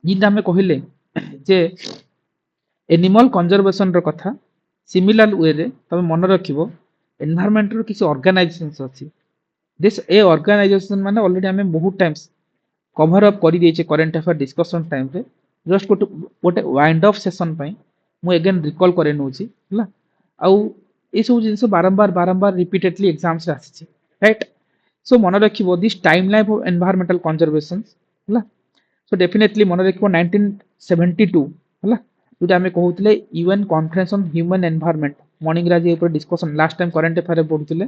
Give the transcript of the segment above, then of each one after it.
जिनटा आम कहले जे animal conservation कथा सिमिलर वे रे तुम मन रखिबो एनवायरनमेंट रो किसी ऑर्गेनाइजेशंस अछि दिस ए ऑर्गेनाइजेशन माने ऑलरेडी हमें बहुत टाइम्स कवर अप कर दिए करेंट अफेयर डिस्कशन टाइम रे जस्ट गोटे वाइंड अप सेशन पई मु अगेन रिकॉल करे नउची हला आउ ए सब जिंस बारंबार बारंबार रिपीटेडली एग्जाम्स रे आसी राइट सो मन रखिबो this timeline of environmental conservation हला सो डेफिनेटली मन रखिबो 1972 हला जोटा हमें कहउतले UN conference on human environment morning रे जे ऊपर discussion last time current affair रे पढुतले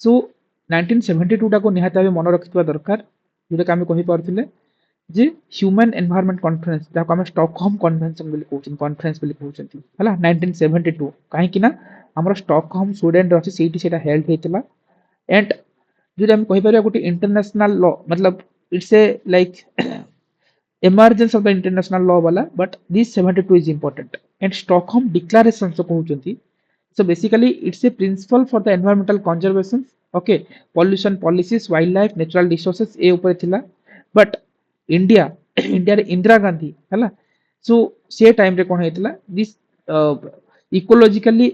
सो 1972 टा को निहात भावे मन रखिबा दरकार जोटा आम कहि पारथिले जे ह्यूमन एनवायरनमेंट कॉन्फ्रेंस जाको आम स्टॉकहोम कन्वेंशन बोली कहउछन कॉन्फ्रेंस बोली कहउछन हला 1972 काहे कि ना हमर स्टॉकहोम स्वीडेन रे अछि सेठी सेटा हेल्ड हेतला एंड जोटा हम कहि पारिया गोटे इंटरनेशनल लॉ मतलब it's a like emergence of the international law wala but this 72 is important and stockholm declaration so कहउछंती so basically it's a principle for the environmental conservation okay pollution policies wildlife natural resources ए ऊपर थिला but india india रे इंदिरा गांधी हला so से time रे कोन हेतला this ecologically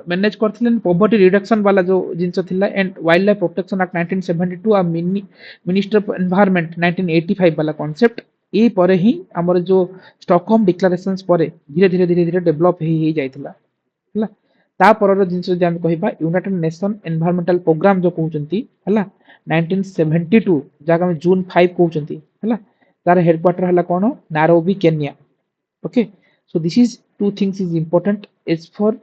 manage करथिले poverty reduction वाला जो जिंस थिला and wildlife protection act 1972 आ मिनिस्टर ऑफ एनवायरनमेंट 1985 वाला कांसेप्ट ए परे ही हमर जो स्टॉकहोम डिक्लेरेशंस परे धीरे धीरे धीरे धीरे डेवलप हे जाइतिला हला ता परर जिंस जे हम कहिबा यूनाइटेड नेशन एनवायरमेंटल प्रोग्राम जो कहउचंती हला 1972 जाका हम जून 5 कहउचंती हला तार हेडक्वार्टर हला कोन Nairobi Kenya okay so this is two things is important is for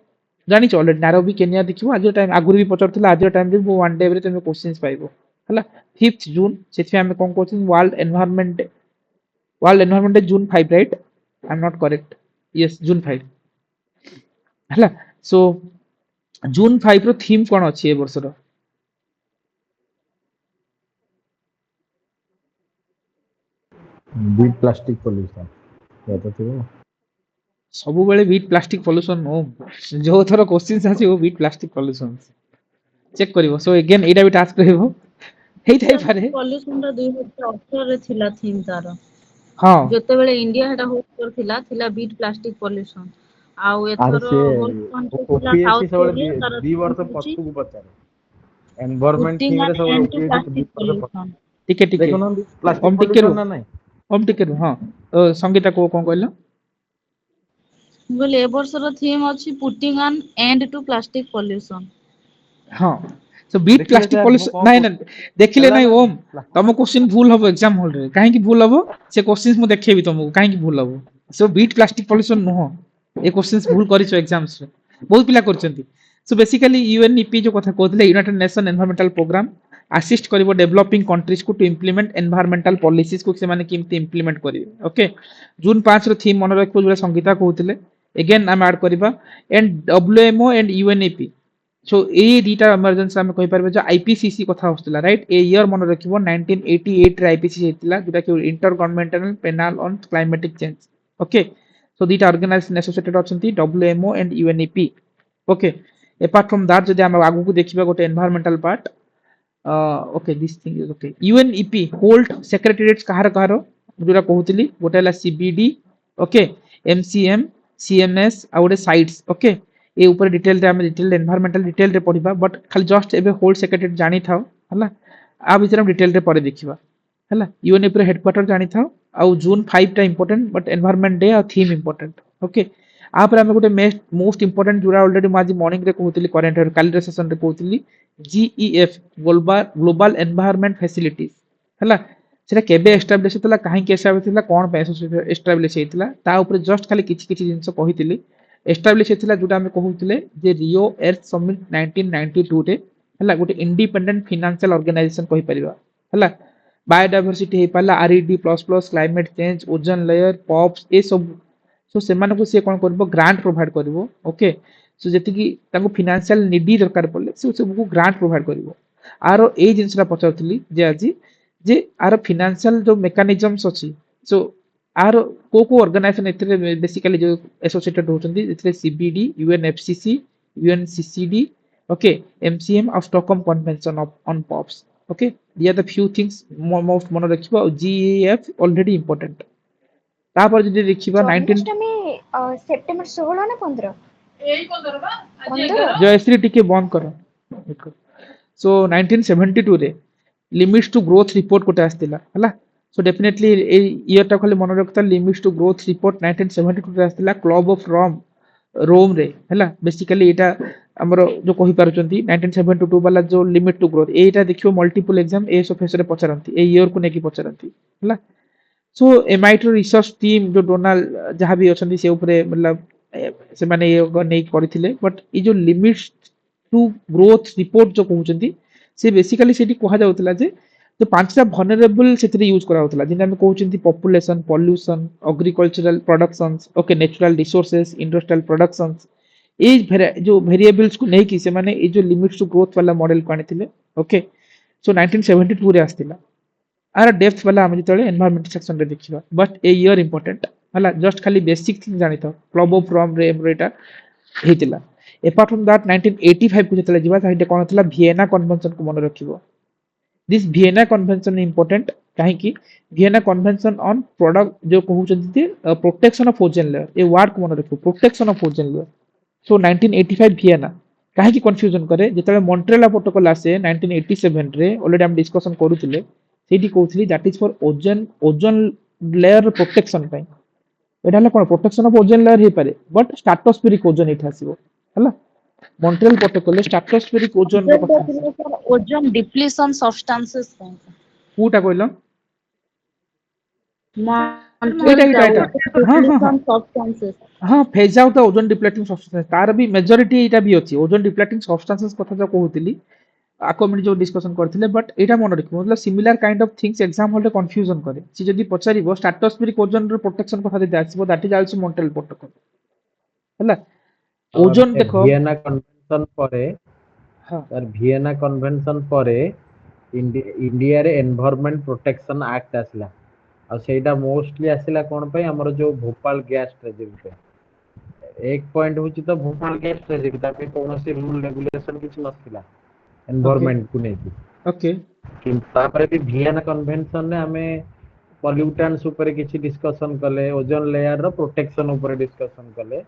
जानि छ ऑलरेडी नारोबी केन्या देखिबो आज टाइम आगुर भी पचरथिला आज टाइम रे वो वन डे रे तुम क्वेश्चंस पाइबो हला 5th जून सेथि हम कोन कहउछन world environment June 5 right I am not correct yes June 5 हला सो जून 5 रो थीम कोन अछि ए वर्ष रो बीट प्लास्टिक पोल्यूशन या तो थियो सब बेले बीट प्लास्टिक पोल्यूशन नो जो थरो क्वेश्चंस आछि वो बीट प्लास्टिक पोल्यूशन चेक करिवो सो अगेन एटा भी टास्क रहइबो हेइ थाइ पारे पॉल्यूशन रा 2018 रे थिला थीम तार हां जते बेले इंडिया हेटा होस्ट करथिला थिला बीट प्लास्टिक पॉल्यूशन आउ आर एथरो से होस्ट कंट्री थिला ओपीएससी साउथ सब कोरिया तार 2 वर्ष पछकु पचारे एनवायरनमेंट पुटिंग थीम रे एन सब एंड टू ओपीएससी प्लास्टिक 2 वर्ष पॉल्यूशन टिके टिके देखो ना प्लास्टिक ओम टिके रो पोल्यूशन ना नहीं ओम टिके रो हां संगीता को कोन कहलो बोले ए वर्ष रो थीम अछि putting an end to plastic pollution हाँ सो बीट देखिले प्लास्टिक सर मु पॉल्यूशन कोन नहीं को ना देखिले एला नहीं ना ओम तुम क्वेश्चन भूल हबो एग्जाम हॉल रे काहे की भूल हबो से क्वेश्चंस मु देखेबी तुमको काहे की भूल हबो so beat plastic pollution no ए क्वेश्चंस भूल करिसो एग्जाम्स रे बहुत पिला करचंती सो बेसिकली यूएनईपी जो कथा कहतले united nation environmental program assist करिवो डेवलपिंग कंट्रीज को टू इंप्लीमेंट एनवायरमेंटल पॉलिसीज को से माने किमती इंप्लीमेंट करिवे ओके जून 5 रो थीम मन रखो जो संगीता कहतले अगेन हम ऐड करबा and WMO and UNEP so ए दीटा इमरजेंसी हम कहि परबे जे आईपीसीसी कथा होस्तला राइट ए ईयर मन रखिबो 1988 रे आईपीसीसी हेतला जोटा कि intergovernmental panel on climatic change okay so दीटा ऑर्गेनाइजेशन एसोसिएटेड अछंती WMO and UNEP okay apart from that जदि हम आगु को देखिबा गोटे environmental part okay this thing is okay UNEP hold secretariats कहार कहार जोटा कहउतली गोटे हला सीबीडी ओके एमसीएम सीएमएस आ गोटे साइट्स ओके ए ऊपर डिटेल रे हम डिटेल एनवायरमेंटल डिटेल रे पढिबा बट खाली जस्ट एबे होल्ड सेक्रेटरी जानि थाओ हला आ भीतर हम डिटेल रे परे देखिबा हला यूएनईपी रे हेडक्वार्टर जानि थाओ आ जून 5 टा इंपोर्टेंट बट एनवायरमेंट डे आ थीम इंपोर्टेंट ओके आ पर हम गोटे मोस्ट इंपोर्टेंट जोरा ऑलरेडी म आज मॉर्निंग रे कहउतली करेंट अफेयर काल रे सेशन रे कहउतली जीईएफ ग्लोबल एनवायरमेंट फैसिलिटीज हला सेटा केबे एस्टैब्लिश होतला काहे के एस्टैब्लिश होतला कोन पे एस्टैब्लिश हेतला ता ऊपर जस्ट खाली किछि किछि जिंस कहितली एस्टैब्लिश हेतला जोटा हम कहउतले जे रियो अर्थ समिट 1992 रे हला गोटे इंडिपेंडेंट फाइनेंशियल ऑर्गेनाइजेशन कहि परिबा हला बायोडायवर्सिटी हे पाला RED plus plus climate change ozone layer POPs ए सब सो से माने को से कोन करबो ग्रांट प्रोवाइड करबो ओके सो जेति कि ताको फाइनेंशियल निडी दरकार पड़ले से सब को ग्रांट प्रोवाइड करबो आरो ए जिंसरा पचाउतली जे आजी जे आरो फाइनेंशियल जो मेकानिजम्स अछि सो आर को ऑर्गेनाइजेशन एथरे बेसिकली जो एसोसिएटेड होचंदी एथरे CBD UNFCCC UNCCD okay MCM of Stockholm convention on POPs okay they are the few things most मन रखिबो जीईएफ ऑलरेडी इंपोर्टेंट तापर जदि देखिबा 19 जन्माष्टमी सेप्टेम्बर 16 ना 15 15 जयश्री टिके बंद करो सो 1972 रे लिमिट्स टू ग्रोथ रिपोर्ट कोटे आस्तिला हला सो डेफिनेटली ए ईयर टा खाली मन रखता लिमिट्स टू ग्रोथ रिपोर्ट 1972 रे आस्तिला क्लब ऑफ रोम रे हला बेसिकली एटा हमर जो कहि पारुचंती 1972 वाला जो लिमिट टू ग्रोथ एटा देखियो मल्टीपल एग्जाम एस ऑफिसर रे पचारंती ए ईयर को नेकी पचारंती हला सो एमआईटी रिसर्च टीम जो डोनाल्ड जहाँ भी अच्छी से ऊपर मतलब से माने ये नहीं करथिले बट ये जो लिमिट्स टू ग्रोथ रिपोर्ट जो कहउचंती से बेसिकली सेठी कहा जाउतला जे जो पांचटा vulnerable सेतरे यूज करा होतला जिने हम कहउचंती population pollution agricultural productions okay natural resources industrial productions ए जो वेरिएबल्स को नहीं कि से माने ये जो लिमिट्स टू ग्रोथ वाला मॉडल को आनिथिले ओके सो 1972 रे आस्तिला आर डेप्थ वाला हम जतले एनवायरनमेंट सेक्शन रे देखिबा बट ए ईयर इंपोर्टेंट हला जस्ट खाली बेसिक थिंग जानि त क्लब ऑफ रोम रे एटा हेतिला अपार्ट फ्रॉम दैट 1985 को जतले जिबा ताहिटे कोन थला वियना कन्वेंशन को मन रखिबो दिस वियना कन्वेंशन इंपोर्टेंट काहे कि वियना कन्वेंशन ऑन प्रोडक्ट जो कहउचंती प्रोटेक्शन ऑफ ओजोन लेयर ए वर्ड को मन रखिबो protection of ozone layer so 1985 Vienna काहे कि कंफ्यूजन करे जतले मॉन्ट्रियल प्रोटोकॉल आसे 1987 रे ऑलरेडी हम डिस्कशन करूथिले सेठी कहउथली that is for ozone layer protection पई एटा हला कोन प्रोटेक्शन ऑफ ओजोन लेयर हे पारे बट स्ट्रेटोस्फेरिक ओजोन एठा आसीबो हला मॉन्ट्रियल प्रोटोकॉल स्ट्रेटोस्फेरिक ओजोन रो कथा ओजोन डिप्लीशन सब्सटेंसेस कोटा कहलो मॉन्ट्रियल हाँ सब्सटेंसेस हाँ phase out ozone depleting substance तार भी मेजॉरिटी एटा भी अछि ओजोन डिप्लेटिंग सब्सटेंसेस कथा जो कहउतली आको मिनी जो डिस्कशन करथिले बट एटा मन रखिबो मतलब similar kind of things exam होले कंफ्यूजन करे सी जदी पचारिबो स्ट्रेटोस्फेरिक ओजोन रो प्रोटेक्शन कथा दे आसीबो that is also Montreal protocol हला ओजोन देखो वियना कन्वेंशन परे हां सर वियना कन्वेंशन परे इंडिया रे एनवायरनमेंट प्रोटेक्शन एक्ट आसला और सेटा मोस्टली आसला कोन पे हमर जो भोपाल गैस ट्रेजेडी पे एक पॉइंट होची तो भोपाल गैस ट्रेजेडी तापे कोनोसी रूल रेगुलेशन किछ नथिला एनवायरनमेंट को नेकी ओके कि तापरे भी वियना कन्वेंशन ने हमें पॉल्यूटेंट्स ऊपर किछि डिस्कशन कले ओजोन लेयर रो प्रोटेक्शन ऊपर डिस्कशन कले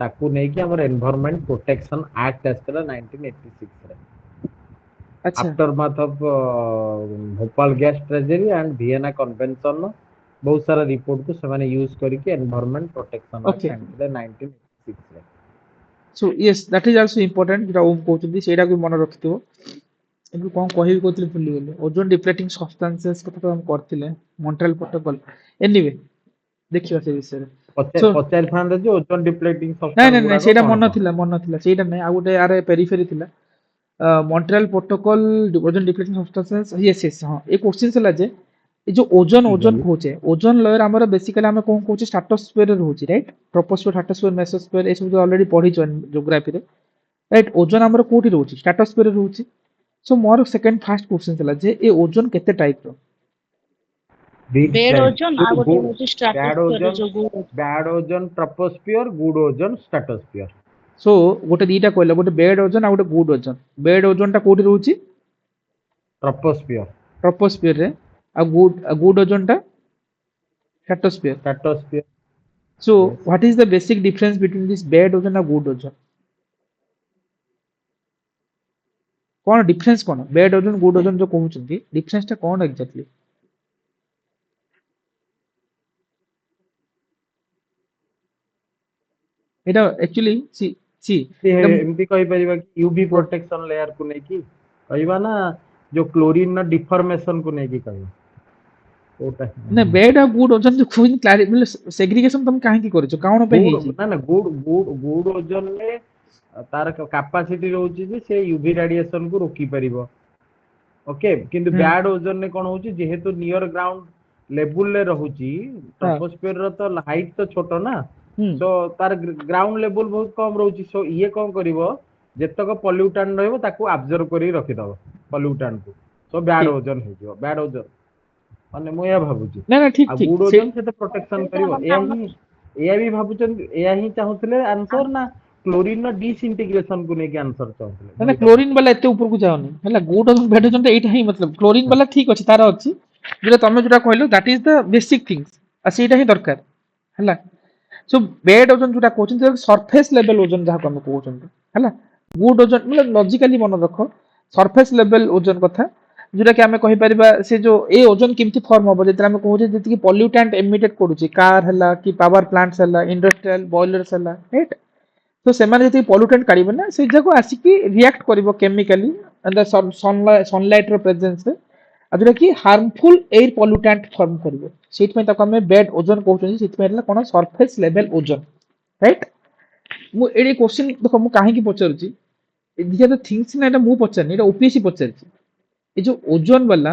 ताकू नै कि हमर एनवायरनमेंट प्रोटेक्शन एक्ट आस्तला 1986 रे अच्छा aftermath of Bhopal gas tragedy and Vienna convention बहुत सारा रिपोर्ट को सेमाने यूज करके एनवायरनमेंट प्रोटेक्शन Okay. एक्ट 1986 रे so yes that is also important जेटा ओम कहउतली सेटा को मन रखितो एबे कोन कहि कहउतली भूली गेले ओजोन डिप्लेटिंग सब्सटेंसेस कथा तो हम करथिले मॉन्ट्रियल प्रोटोकॉल एनीवे देखियो से विषय रे So- पचार थांदे जो ओजोन डिप्लेटिंग ନାଇଁ ନାଇଁ ନାଇଁ ସେଇଟା ମନ ଥିଲା ସେଇଟା ନାଇଁ ଆଉ ଗୋଟେ ଆର ପେରିଫେରି ଥିଲା Montreal protocol ozone depleting substances yes yes हां ए क्वेश्चनଥିଲା ଯେ ଏ जो ओजोन ओजोन कहउचे ओजोन लेयर हमर बेसिकली हम कोन कहउचे स्ट्रेटोस्फीयर रे रहउची राइट ट्रोपोस्फीयर स्ट्रेटोस्फीयर मेसोस्फीयर ए सब जो ऑलरेडी पढिचो ज्योग्राफी रे राइट ओजोन हमर कोठी रहउची स्ट्रेटोस्फीयर रे रहउची सो मोर सेकंड फर्स्ट क्वेश्चनଥିଲା ଯେ ए ओजोन केते टाइप रो बेड ओजोन आ गोटे होची स्ट्रेटोस्फीयर जो good bad ozone troposphere good ozone stratosphere so गोटे दीटा कहला गोटे बेड ओजोन आ गोटे गुड ओजोन बेड ओजोन टा कोठी रहउची ट्रोपोस्फियर ट्रोपोस्फीयर रे आ गुड ओजोन टा stratosphere stratosphere So, what is the basic difference between this bad ozone and good ozone? कौन डिफरेंस कौन बैड ओजोन गुड ओजोन जो कहउछंती डिफरेंस ता कौन एग्जैक्टली एटा एक्चुअली सी एमती कहि परिबा कि यूवी प्रोटेक्शन लेयर को नै कि कहिबा ना जो क्लोरीन ना डिफॉर्मेशन को नै कि कहिबा ओटा ना बैड और गुड ओजोन जो खुद क्लैरिटी मतलब सेग्रीगेशन तुम काहे की करछो काउन पे हेची ना ना गुड ओजोन में तार कैपेसिटी रहउची जे से यूवी रेडिएशन को रोकी परिबो ओके किंतु बैड ओजोन ने कोन होची जेहेतु नियर ग्राउंड लेवल ले रहउची ट्रोपोस्फियर रो तो हाइट तो छोटो ना सो तार ग्राउंड लेवल बहुत कम रहउची सो ये कोन करिवो जेतक पॉल्यूटेंट रहबो ताको एब्जॉर्ब करी रखि दबो पॉल्यूटेंट को सो बैड ओजोन हो जिवो बैड ओजोन माने मो या भाबुची ना ना ठीक ठीक गुड ओजोन से तो प्रोटेक्शन करिवो एया भी भाबुचन एया ही चाहुतले आंसर ना क्लोरीन ना डिसइंटीग्रेशन को नेके आंसर चाहुतले ना क्लोरीन वाला एते ऊपर को जाओनी हला गुड ओजोन बैड ओजोन एटा ही मतलब क्लोरीन वाला ठीक अछि तारा अछि जेटा तमे जेटा कहलो that is the basic things आ सेटा ही दरकार हला सो बेड ओजन जोटा कहउछन सरफेस लेवल ओजन जहा हम कहउछन हला गुड ओजन मतलब लॉजिकली मन रख सरफेस लेवल ओजन कथा जोटा कि आमे कहि परिबा से जो ए ओजन केमती फॉर्म होबो जेतरा हम कहउछे जति कि पोल्यूटेंट एमिटेड करूची कार हला कि पावर प्लांट्स हला इंडस्ट्रियल बॉयलर्स हला राइट तो सेमाने जति पोल्यूटेंट काढिबे ना से जको आसी कि रिएक्ट करिवो केमिकली एंड द सनलाइट रो प्रेजेंस रे जोटा कि हार्मफुल एयर पोल्यूटेंट फॉर्म करिवो सेट में ताको हमें बेड ओजन कहउछन सेट में हला कोन सरफेस लेवल ओजन राइट मु एडी क्वेश्चन देखो मु काहे की पचारुची these are the things ना एटा मु पचारनी एटा ओपीएससी पचारची ए जो ओजन वाला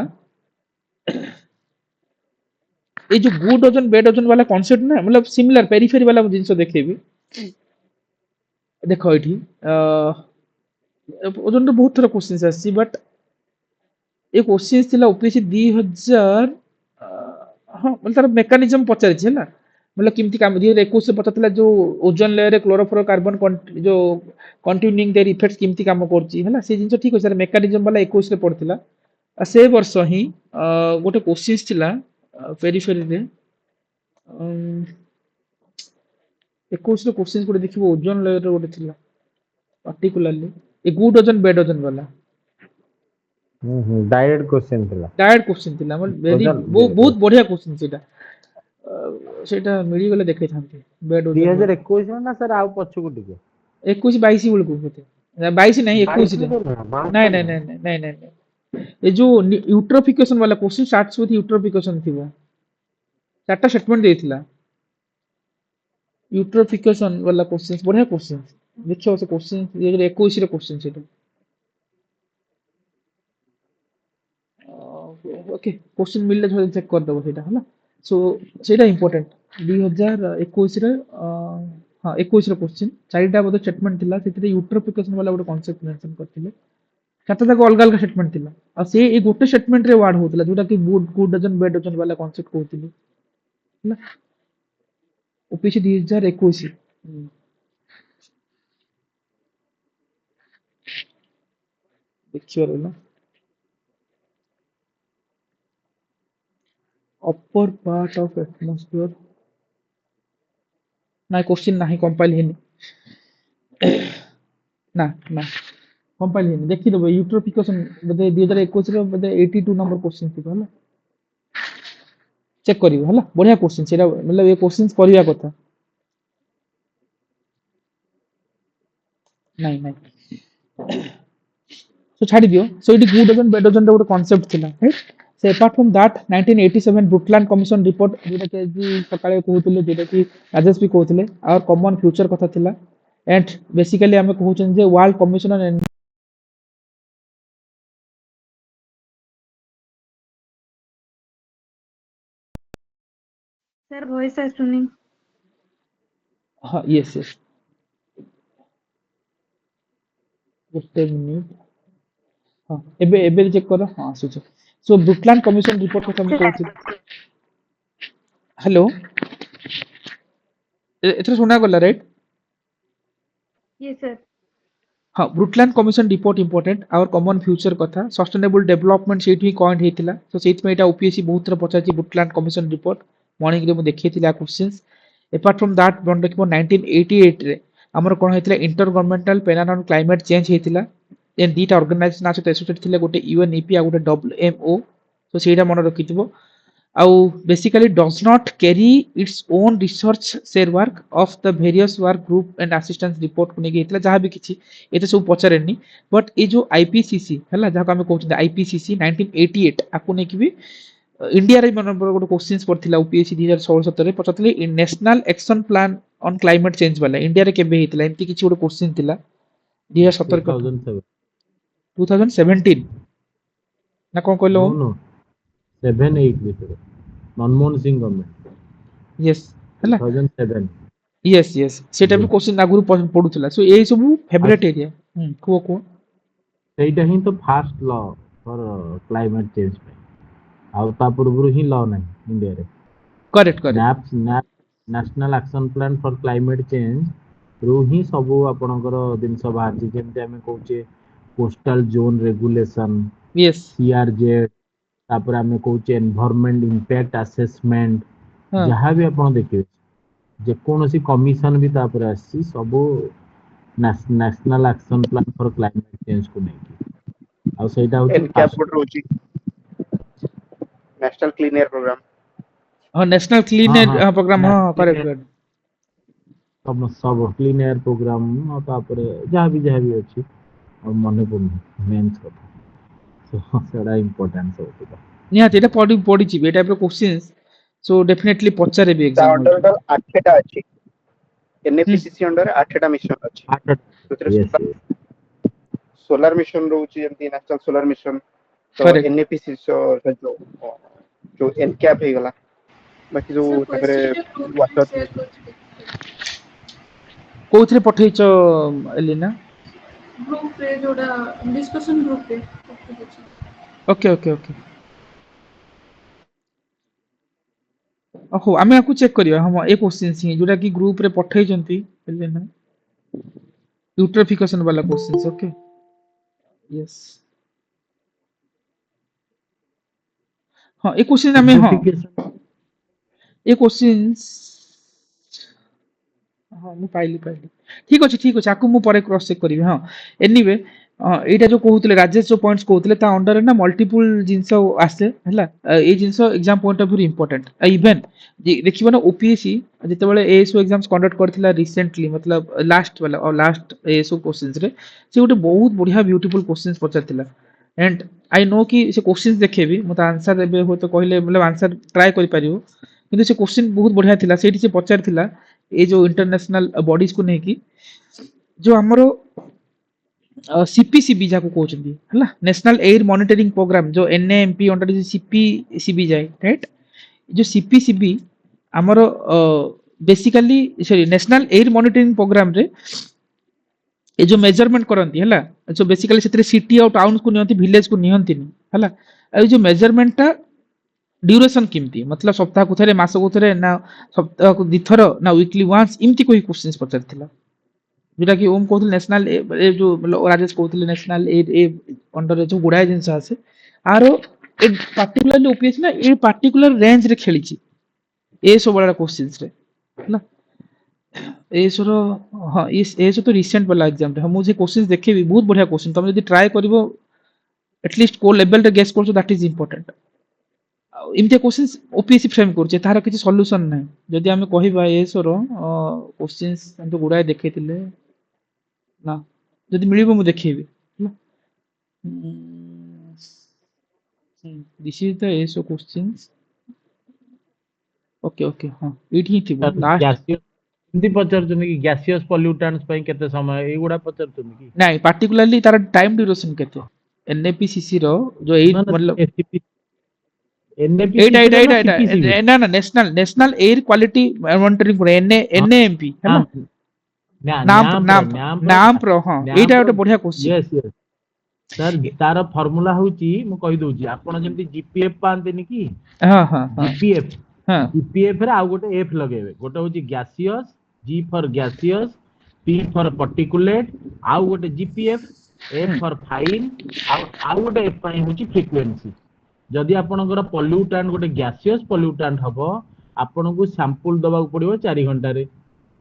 ए जो गुड ओजन बेड ओजन वाला कांसेप्ट ना मतलब सिमिलर पेरिफेरी वाला जिंस देखेबी देखो एठी ओजन तो बहुत थोड़ा क्वेश्चंस आसी बट ए क्वेश्चंस थिला ओपीएससी 2000 हां मतलब तार मेकानिज्म पचारची है ना मतलब किमती काम 2021 से पता थिला जो ओजन लेयर रे क्लोरोफ्लोरोकार्बन जो कंटिन्यूइंग देयर इफेक्ट्स किमती काम करची है ना से जिंस ठीक हो सर मेकानिज्म वाला 21 रे पड़थिला से वर्ष ही गोटे क्वेश्चंस थिला पेरिफेरी रे 21 रो क्वेश्चंस गोटे देखिबो ओजन लेयर रे गोटे थिला पर्टिकुलरली ए गुड ओजन बेड ओजन वाला डायरेक्ट क्वेश्चन थिला डायरेक्ट क्वेश्चन थिला मतलब वेरी बहुत बढ़िया क्वेश्चन सेटा सेटा मिली गले देखै थांती बेड ओजन 2021 ना सर आउ पछकु टिके 21 22 बेल को होते 22 नहीं 21 रे नहीं नहीं नहीं नहीं नहीं नहीं ये जो यूट्रोफिकेशन वाला क्वेश्चन स्टार्ट्स विथ यूट्रोफिकेशन थिबो चारटा स्टेटमेंट देथिला यूट्रोफिकेशन वाला क्वेश्चन बढ़िया क्वेश्चन देखो से क्वेश्चन ये 21 रे क्वेश्चन सेटा ओके क्वेश्चन मिलले थोड़ा चेक कर दबो सेटा हला सो सेटा इंपोर्टेंट 2021 रे हां 21 रे क्वेश्चन चारटा बोध स्टेटमेंट थिला सेते यूट्रोफिकेशन वाला ଗୋଟେ कांसेप्ट मेंशन करथिले चारटा जाक अलग अलग स्टेटमेंट थिला आ से ए गोटे स्टेटमेंट रे वर्ड होतला जोटा कि गुड डजन बेड डजन वाला कांसेप्ट कहथिले हला ओपीसी 2021 देखियो रहला upper part of atmosphere ना क्वेश्चन नाही कंपाइल हेनी ना ना कंपाइल हेनी देखि देबो यूट्रोफिकेशन बदे 2021 रे बदे 82 नंबर क्वेश्चन थी हला चेक करियो हला बढ़िया क्वेश्चन सेरा मतलब ये क्वेश्चंस करिया कथा नहीं नहीं सो छाड़ी दियो so it good ozone bad ozone ଗୋଟେ कांसेप्ट थिला राइट से apart from that 1987 Brundtland commission report जेटा के जी सकाळे कहउतले जेटा कि राजेश भी कहउतले और कॉमन फ्यूचर कथा थिला एंड बेसिकली हमें कहउछन जे world commission on sir voice आसुनी हां यस यस गुड मिनिट हां एबे एबे चेक करो हां सुचो सो ब्रुकलैंड कमिशन रिपोर्ट कथा हम कहउछी हेलो एथरे सुना गला राइट यस सर हाँ Brundtland commission report important our common future कथा सस्टेनेबल डेवलपमेंट सेट ही कॉइंट हेतिला तो सेट में एटा ओपीएससी बहुत तरह पचाची ब्रुकलैंड कमिशन रिपोर्ट मॉर्निंग रे मु देखिथिला क्वेश्चंस अपार्ट फ्रॉम दैट बन देखिबो 1988 रे हमर कोन हेतिला intergovernmental panel on climate change हेतिला एंड दीटा ऑर्गेनाइजेशन आछे एसोसिएटेड थिले गोटे यूएनईपी आ गोटे डब्ल्यूएमओ तो सेटा मन रखिथिबो आउ basically does not carry its own research share work of the various work group and assistance report को नेकी हेतला जहां भी किछि एते सब पचारेनी बट ए जो आईपीसीसी हला जहा हम कहउछ आईपीसीसी 1988 आकु नेकी भी इंडिया रे मन गोटे क्वेश्चंस पड़थिला ओपीएससी 2016-17 रे पचतले national action plan on climate change वाला इंडिया रे केबे हेतला एंती किछि गोटे क्वेश्चन थिला 2017 2017 ना कोन कहलो 7-8 भीतर मनमोहन सिंह गवर्नमेंट यस हला 2007 यस यस सेटा भी क्वेश्चन आगुरु पडुथला सो एई सब फेवरेट एरिया को सेटा ही तो fast law for climate change पे आउ ता पूर्व ही लॉ नहीं इंडिया रे correct correct national action plan for climate change रू ही सब आपनकर दिनस बाहर जेमते हमें कहूचे coastal zone regulation yes CRZ तापर हमें कहूचे एनवायरनमेंट इंपैक्ट असेसमेंट हां जहां भी आपण देखिबे ଯେକୌଣସି କମିଶନ ବି ତାପରେ ଆସିଛି ସବୁ ନ୍ୟାସନାଲ ଆକ୍ସନ ପ୍ଲାନ୍ ଫର କ୍ଲାଇमेट चेंज को ନେଇକି ଆଉ ସେଇଟା ହଉଛି एनकैप ଗୋଟେ ରହୁଛି ନ୍ୟାସନାଲ କ୍ଲିନ୍ ଏୟାର ପ୍ରୋଗ୍ରାମ। ହଁ ନ୍ୟାସନାଲ କ୍ଲିନ୍ ହଁ ଏୟାର ପ୍ରୋଗ୍ରାମ, ହଁ କରେକ୍ଟ। सब क्लीन एयर प्रोग्राम और तापर जहाँ भी अच्छी और मन पड़ुनी मेन्स कथा सेटा इम्पोर्टेंट सब तो निहाती एटा पढ़ी ए टाइप रो क्वेश्चंस, सो डेफिनेटली पचारे भी ତା एग्जाम हॉल रे। ଅଣ୍ଡର 8ଟା ଅଛି हम्म, एनएपीसीसी अंडर 8ଟା ମିଶନ ଅଛି। ସେଥିରେ यस सोलार मिशन ରହୁଛି ଯେମିତି ନ୍ୟାସନାଲ सोलार मिशन ତ करेक्ट। एनएपीसी जो एनकैप ହେଇଗଲା ବାକି जो ତାପରେ वाटर कोथरे पठेइछ एलिना? ग्रुप रे जोड़ा डिस्कशन ग्रुप रे ओके ओके ओके, ओहो आमे आकु चेक करिया। हम ए क्वेश्चंस ही जोटा कि ग्रुप रे पठेइछंती एलिना, यूट्रोफिकेशन वाला क्वेश्चंस। ओके यस, हां ए क्वेश्चन हमें, हां ए क्वेश्चंस, हाँ मु पाइली ठीक अच्छे आकु मु परे क्रॉस चेक करी। हाँ एनीवे एटा जो कहउतले राजेश जो पॉइंट्स कहउतले ता अंडर रे ना मल्टीपल जिंस आसे हला। ए जिंस exam point of view important. Even देखिबो ना ओपीएससी जते बेले एएसओ एग्जाम्स कंडक्ट करथिला रिसेंटली, मतलब लास्ट वाला और लास्ट एएसओ क्वेश्चंस रे से गोटे बहुत बढ़िया ब्यूटीफुल क्वेश्चंस पचारथिला। एंड आई नो कि से क्वेश्चंस देखेबी मत आंसर देबे हो तो कहले मतलब आंसर ट्राई करि परिबो, किंतु से क्वेश्चन बहुत बढ़िया थिला। सेठी से पचारथिला ए जो इंटरनेशनल बॉडीज को नहीं कि जो हमरो सीपीसीबी जाको कहउछंती हला, नेशनल एयर मॉनिटरिंग प्रोग्राम जो एनएएमपी अंडर जो सीपीसीबी जाय, राइट। जो सीपीसीबी हमरो basically sorry national air monitoring programme रे ए जो मेजरमेंट करंती हला, जो बेसिकली सेतरे सिटी और टाउन को नियंती, विलेज को नियंती हला। ए जो मेजरमेंट टा ड्यूरेशन किमती, मतलब सप्ताह को थरे, मास को थरे, ना सप्ताह को दिथर, ना वीकली वंस, इमती कोई क्वेश्चंस पचारथिला। जोटा कि ओम कहउतले नेशनल ए जो राजेश कहउतले नेशनल ए अंडर जो गुडाय जिंस आसे आरो ए पर्टिकुलरली ओपीएस ना ए पर्टिकुलर रेंज रे खेलीची ए सब वाला क्वेश्चंस रे ना। ए सरो हां ए सो तो रिसेंट वाला एग्जाम रे हम मुझे क्वेश्चंस देखेबी, बहुत बढ़िया क्वेश्चन। तुम यदि ट्राई करिवो एटलीस्ट को लेवल रे गेस करछो, दैट इज इंपोर्टेंट। इमते क्वेश्चंस ओपीएससी फ्रेम करछे, तार किछि सॉल्यूशन नै। जदि हमें कहिबा ए सरो क्वेश्चंस हम तो गुडाय देखैतिले ना, जदि मिलिबो मु देखैबी ना। दिस इज द एसो क्वेश्चंस। ओके ओके, हां एठी ही थिबो लास्ट। गैसियस हिंदी पचारछन कि गैसियस पॉल्यूटेंट्स पई केते समय एगुडा पचारछन कि नहीं पार्टिकुलरली तार टाइम ड्यूरेशन केते एनएपीसीसी रो जो 8 मतलब एनएपीसी ना ना नेशनल एयर क्वालिटी मॉनिटरिंग एनएएमपी है ना। नाम प्रो हां एटा गोटे बढ़िया क्वेश्चन। यस यस सर, तार फार्मूला होची मु कहि दोची आपण जेंति जीपीएफ पांतेनी कि हां हां हां जीपीएफ हां जीपीएफ रे आ गोटे एफ लगेबे, गोटे होची gaseous, G for gaseous, P for particulate, आ गोटे जीपीएफ, एफ फॉर फाइन, आ गोटे एफ पई होची फ्रीक्वेंसी। जदि आपनकर पॉल्यूटेंट गोटे गैसियस पॉल्यूटेंट हबो आपनको सैंपल दबाक पड़िबो 4 घंटा रे।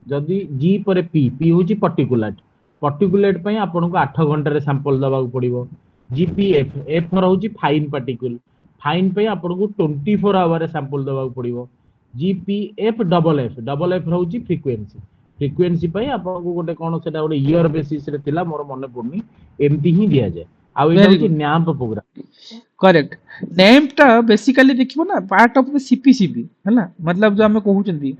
जदि जी पर पी पी होची पार्टिकुलेट, पार्टिकुलेट पई आपनको 8 घंटा रे सैंपल दबाक पड़िबो। जीपीएफ एफ फॉर होची फाइन पार्टिकल, फाइन पे आपको 24 आवर सैंपल दबाक पड़िबो। जीपीएफ डबल एफ होची फ्रीक्वेंसी, फ्रीक्वेंसी पे आपको गोटे कोन सेटा गोटे ईयर बेसिस रे थिला मोर मन पड़नी, एमती ही दिया जाय। आ एटा होची न्याम्प प्रोग्राम। करेक्ट। नेम टा बेसिकली देखिबो ना पार्ट ऑफ द सीपीसीबी है ना, मतलब जो हमें कहउचंती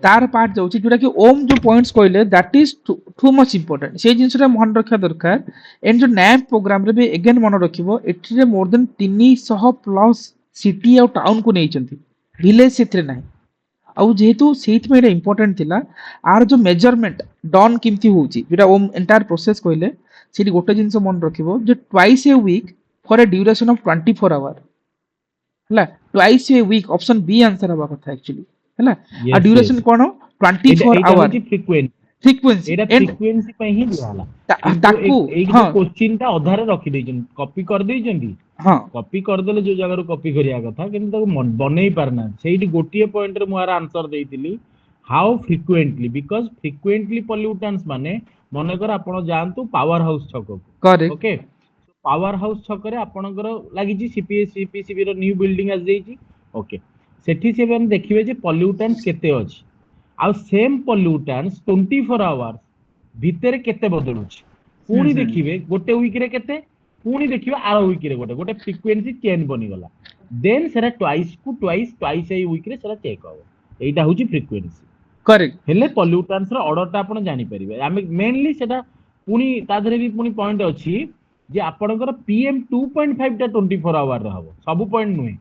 तार पार्ट जाउची जोटा कि ओम जो पॉइंट्स कहले that is too much important. से जिंस रे मन रखा दरकार। एंड जो नैप प्रोग्राम रे भी अगेन मन रखिबो एठी रे मोर देन 300 प्लस सिटी और टाउन को नेइचंती, विलेज सेथरे नाही। आउ जेहेतु सेथ में इंपोर्टेंट थिला आर जो मेजरमेंट डन किमती होउची जेटा ओम एंटायर प्रोसेस कहले सेठी गोटे जिंस मन रखिबो जो twice a week for a duration of 24 hour हला। Twice a week option B answer हवा कथा एक्चुअली हला। आ ड्यूरेशन कोन 24 आवर फ्रीक्वेंसी एटा फ्रीक्वेंसी पे ही दियाला। ताकू एक जो क्वेश्चन ता आधार रखि दैछन, कॉपी कर दैछन्ती। हां कॉपी कर देले जो जगह रो कॉपी करिया कथा, किंतु ताको बनै पारना। सेठी गोटिए पॉइंट रे मुआर आंसर देइतिली how frequently, because frequently pollutants माने मनकर आपण जानतु पावर हाउस छक को, करेक्ट ओके पावर हाउस छक आपणकर लगी सीपीसीबी रो न्यू बिल्डिंग आज जाइए, ओके सेठी से मैंने देखिए जे पॉल्यूटेंट्स केते अछि आ सेम पॉल्यूटेंट्स 24 आवर्स भितर केते बदलुछि पुणी देखिए गोटे वीक रे केते पुणी देखिए आर वीक रे गोटे गोटे फ्रिक्वेंसी चेंज बनी गला देन सेरा twice to twice a week रे सेरा चेक हो एटा होची फ्रिक्वेंसी करेक्ट हेले पॉल्यूटेंट्स रो ऑर्डर टा आपण जानि परिबे आमे मेनली सेटा पुणी ता धरे भी पुणी पॉइंट अछि जे आपणकर पीएम 2.5 टा 24 आवर रे हबो सब पॉइंट नुहे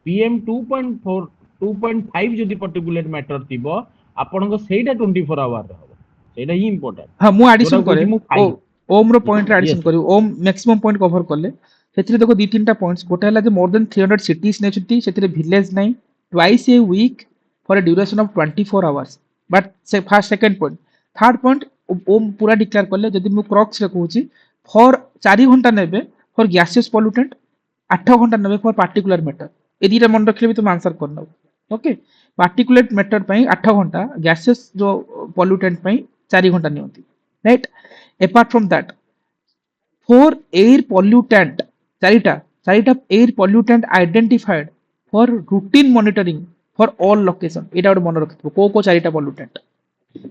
पीएम 2.4 2.5 जदि पार्टिकुलेट मैटर थिबो आपणको सेटा 24 आवर रे हबो सेटा ही इंपोर्टेंट हाँ मु एडिशन करे फाइव ओम रो पॉइंट रे एडिशन Yes. करी ओम मैक्सिमम पॉइंट कवर करले सेथिरे देखो दी तीनटा पॉइंट्स गोटे हला जे मोर देन 300 सिटीज नेचुटी सेथिरे विलेज नाही twice a week for a duration of 24 hours but से first second point third point ओम पूरा डिक्लेयर करले जदि मु क्रॉक्स रे कहूची फॉर 4 घंटा नेबे फॉर गैसियस पॉल्यूटेंट 8 घंटा नेबे फॉर पार्टिकुलर मैटर ए दीटा मन रखले भी तुम आंसर करना ओके पार्टिकुलेट मैटर पई 8 घंटा गैसियस जो पॉल्यूटेंट पई 4 घंटा नियंती right apart from that for air pollutant चारिटा air pollutant identified for routine monitoring for all location एटा गोटे मन रखिथबो को चारिटा pollutant